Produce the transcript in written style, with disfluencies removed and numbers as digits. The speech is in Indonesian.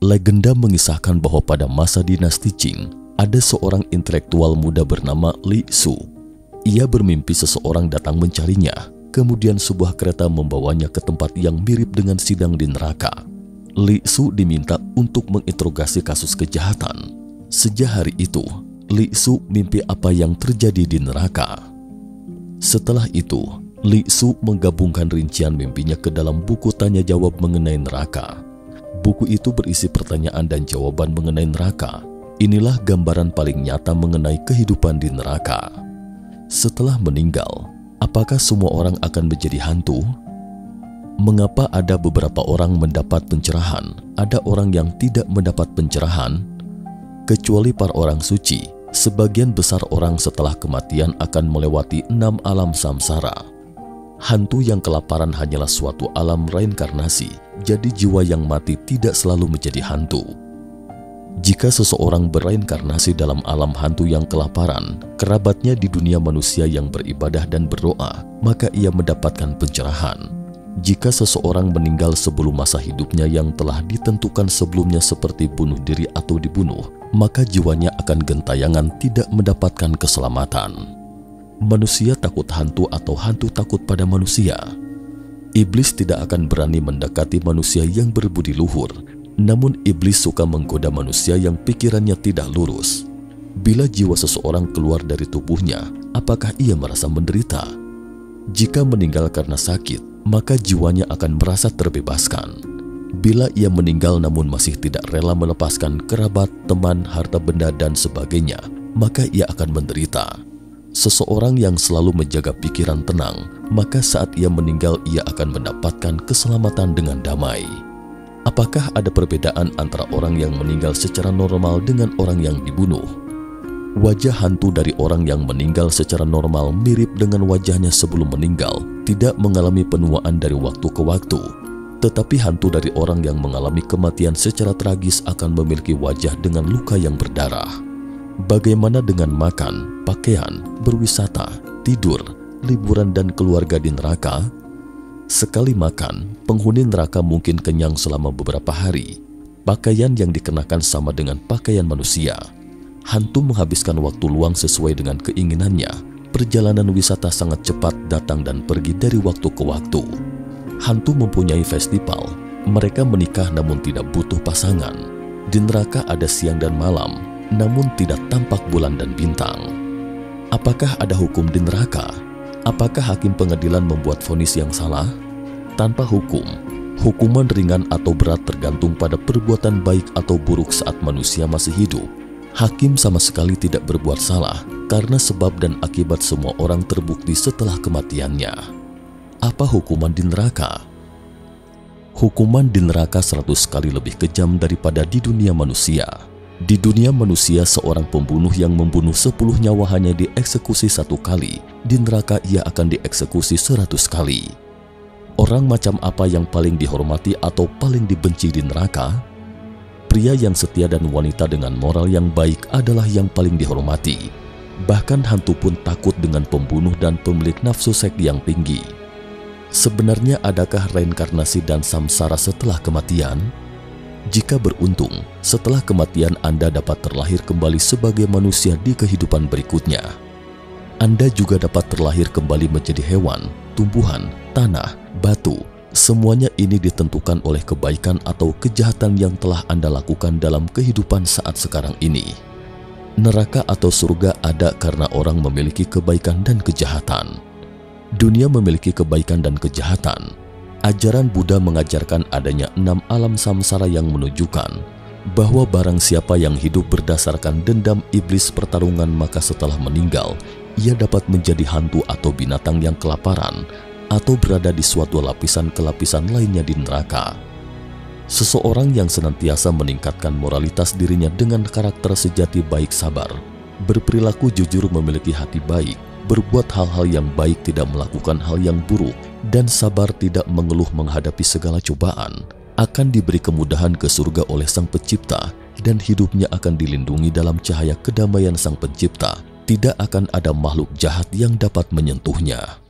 Legenda mengisahkan bahwa pada masa dinasti Qing, ada seorang intelektual muda bernama Li Su. Ia bermimpi seseorang datang mencarinya, kemudian sebuah kereta membawanya ke tempat yang mirip dengan sidang di neraka. Li Su diminta untuk menginterogasi kasus kejahatan. Sejak hari itu, Li Su mimpi apa yang terjadi di neraka. Setelah itu, Li Su menggabungkan rincian mimpinya ke dalam buku tanya jawab mengenai neraka. Buku itu berisi pertanyaan dan jawaban mengenai neraka. Inilah gambaran paling nyata mengenai kehidupan di neraka. Setelah meninggal, apakah semua orang akan menjadi hantu? Mengapa ada beberapa orang mendapat pencerahan, ada orang yang tidak mendapat pencerahan? Kecuali para orang suci, sebagian besar orang setelah kematian akan melewati 6 alam samsara. Hantu yang kelaparan hanyalah suatu alam reinkarnasi, jadi jiwa yang mati tidak selalu menjadi hantu. Jika seseorang bereinkarnasi dalam alam hantu yang kelaparan, kerabatnya di dunia manusia yang beribadah dan berdoa, maka ia mendapatkan pencerahan. Jika seseorang meninggal sebelum masa hidupnya yang telah ditentukan sebelumnya seperti bunuh diri atau dibunuh, maka jiwanya akan gentayangan tidak mendapatkan keselamatan. Manusia takut hantu atau hantu takut pada manusia. Iblis tidak akan berani mendekati manusia yang berbudi luhur, namun iblis suka menggoda manusia yang pikirannya tidak lurus. Bila jiwa seseorang keluar dari tubuhnya, apakah ia merasa menderita? Jika meninggal karena sakit, maka jiwanya akan merasa terbebaskan. Bila ia meninggal namun masih tidak rela melepaskan kerabat, teman, harta benda, dan sebagainya, maka ia akan menderita. Seseorang yang selalu menjaga pikiran tenang, maka saat ia meninggal ia akan mendapatkan keselamatan dengan damai. Apakah ada perbedaan antara orang yang meninggal secara normal dengan orang yang dibunuh? Wajah hantu dari orang yang meninggal secara normal mirip dengan wajahnya sebelum meninggal, tidak mengalami penuaan dari waktu ke waktu. Tetapi hantu dari orang yang mengalami kematian secara tragis akan memiliki wajah dengan luka yang berdarah. Bagaimana dengan makan, pakaian, berwisata, tidur, liburan, dan keluarga di neraka? Sekali makan, penghuni neraka mungkin kenyang selama beberapa hari. Pakaian yang dikenakan sama dengan pakaian manusia. Hantu menghabiskan waktu luang sesuai dengan keinginannya. Perjalanan wisata sangat cepat datang dan pergi dari waktu ke waktu. Hantu mempunyai festival. Mereka menikah namun tidak butuh pasangan. Di neraka ada siang dan malam, namun tidak tampak bulan dan bintang. Apakah ada hukum di neraka? Apakah hakim pengadilan membuat vonis yang salah? Tanpa hukum, hukuman ringan atau berat tergantung pada perbuatan baik atau buruk saat manusia masih hidup. Hakim sama sekali tidak berbuat salah karena sebab dan akibat semua orang terbukti setelah kematiannya. Apa hukuman di neraka? Hukuman di neraka 100 kali lebih kejam daripada di dunia manusia. Di dunia manusia, seorang pembunuh yang membunuh 10 nyawa hanya dieksekusi 1 kali. Di neraka ia akan dieksekusi 100 kali. Orang macam apa yang paling dihormati atau paling dibenci di neraka? Pria yang setia dan wanita dengan moral yang baik adalah yang paling dihormati. Bahkan hantu pun takut dengan pembunuh dan pemilik nafsu seks yang tinggi. Sebenarnya adakah reinkarnasi dan samsara setelah kematian? Jika beruntung, setelah kematian Anda dapat terlahir kembali sebagai manusia di kehidupan berikutnya. Anda juga dapat terlahir kembali menjadi hewan, tumbuhan, tanah, batu. Semuanya ini ditentukan oleh kebaikan atau kejahatan yang telah Anda lakukan dalam kehidupan saat sekarang ini. Neraka atau surga ada karena orang memiliki kebaikan dan kejahatan. Dunia memiliki kebaikan dan kejahatan. Ajaran Buddha mengajarkan adanya 6 alam samsara yang menunjukkan bahwa barang siapa yang hidup berdasarkan dendam iblis pertarungan, maka setelah meninggal, ia dapat menjadi hantu atau binatang yang kelaparan atau berada di suatu lapisan ke lapisan lainnya di neraka. Seseorang yang senantiasa meningkatkan moralitas dirinya dengan karakter sejati baik, sabar, berperilaku jujur, memiliki hati baik, berbuat hal-hal yang baik, tidak melakukan hal yang buruk, dan sabar tidak mengeluh menghadapi segala cobaan, akan diberi kemudahan ke surga oleh Sang Pencipta dan hidupnya akan dilindungi dalam cahaya kedamaian Sang Pencipta. Tidak akan ada makhluk jahat yang dapat menyentuhnya.